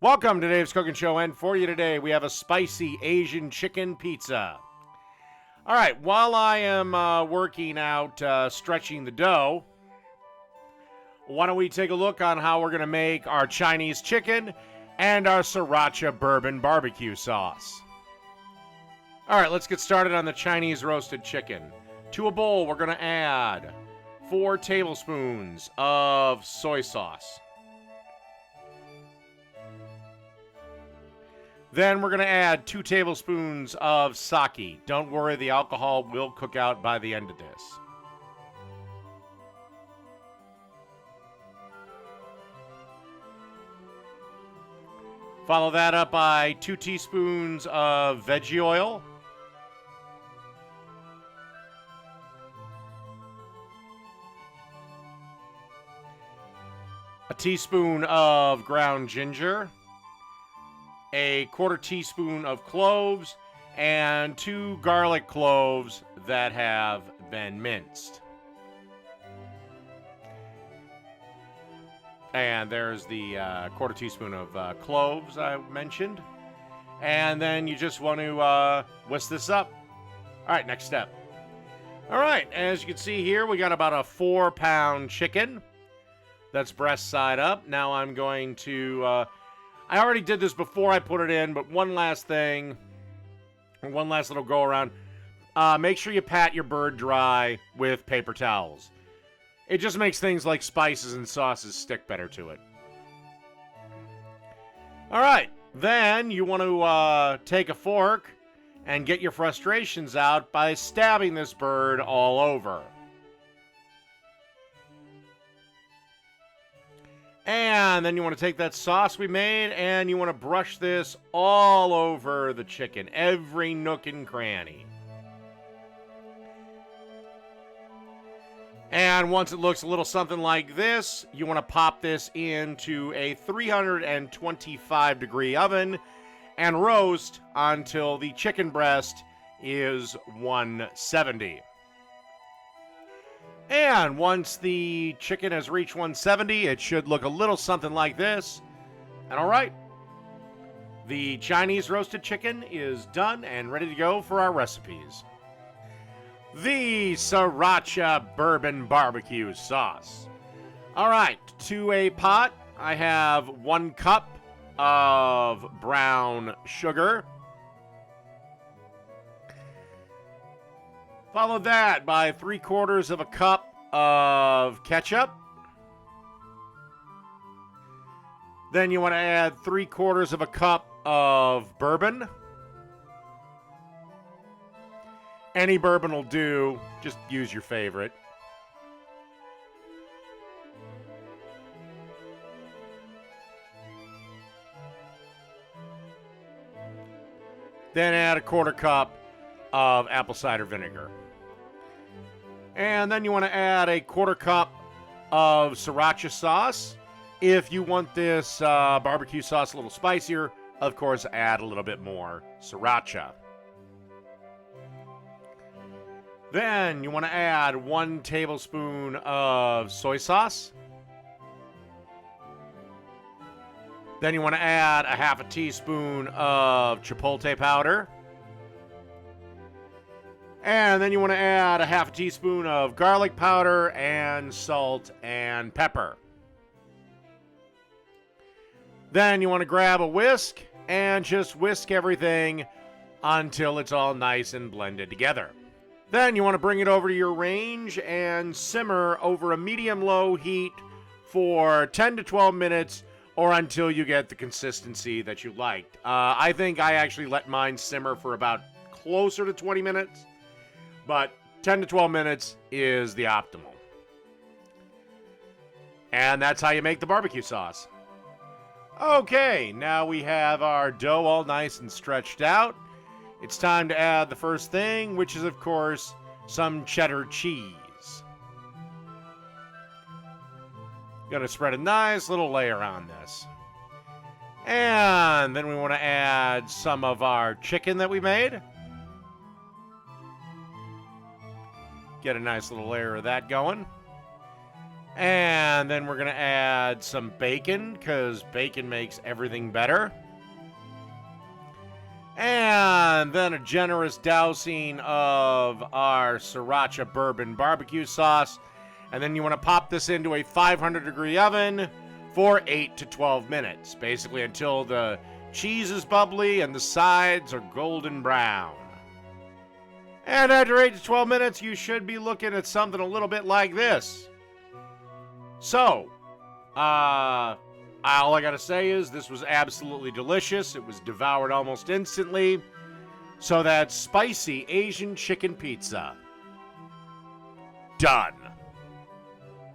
Welcome to Dave's Cooking Show, and for you today, we have a spicy Asian chicken pizza. All right, while I am working out stretching the dough, why don't we take a look on how we're going to make our Chinese chicken and our sriracha bourbon barbecue sauce. All right, let's get started on the Chinese roasted chicken. To a bowl, we're going to add 4 tablespoons of soy sauce. Then we're going to add 2 tablespoons of sake. Don't worry, the alcohol will cook out by the end of this. Follow that up by 2 teaspoons of veggie oil. A teaspoon of ground ginger. A 1/4 teaspoon of cloves, and 2 garlic cloves that have been minced. And there's the 1/4 teaspoon of cloves I mentioned. And then you just want to whisk this up. All right, next step. All right, as you can see here, we got about a 4-pound chicken. That's breast side up. Now I'm going to... I already did this before I put it in, but one last thing, one last little go around. Make sure you pat your bird dry with paper towels. It just makes things like spices and sauces stick better to it. All right, then you want to take a fork and get your frustrations out by stabbing this bird all over. And then you want to take that sauce we made and you want to brush this all over the chicken, every nook and cranny. And once it looks a little something like this, you want to pop this into a 325-degree oven and roast until the chicken breast is 170. And once the chicken has reached 170, it should look a little something like this. And all right, the Chinese roasted chicken is done and ready to go for our recipes. The sriracha bourbon barbecue sauce. All right, to a pot, I have 1 cup of brown sugar. Follow that by 3/4 of a cup of ketchup. Then you want to add 3/4 of a cup of bourbon. Any bourbon will do, just use your favorite. Then add a 1/4 cup of apple cider vinegar. And then you want to add a 1/4 cup of sriracha sauce. If you want this barbecue sauce a little spicier, of course, add a little bit more sriracha. Then you want to add 1 tablespoon of soy sauce. Then you want to add a 1/2 teaspoon of chipotle powder. And then you want to add a 1/2 teaspoon of garlic powder and salt and pepper. Then you want to grab a whisk and just whisk everything until it's all nice and blended together. Then you want to bring it over to your range and simmer over a medium-low heat for 10 to 12 minutes or until you get the consistency that you liked. I think I actually let mine simmer for about closer to 20 minutes. But 10 to 12 minutes is the optimal. And that's how you make the barbecue sauce. Okay, now we have our dough all nice and stretched out. It's time to add the first thing, which is, of course, some cheddar cheese. Gonna spread a nice little layer on this. And then we want to add some of our chicken that we made. Get a nice little layer of that going. And then we're going to add some bacon, because bacon makes everything better. And then a generous dousing of our Sriracha Bourbon Barbecue Sauce. And then you want to pop this into a 500-degree oven for 8 to 12 minutes, basically until the cheese is bubbly and the sides are golden brown. And after 8 to 12 minutes, you should be looking at something a little bit like this. So, all I gotta say is this was absolutely delicious. It was devoured almost instantly. So that's spicy Asian chicken pizza. Done.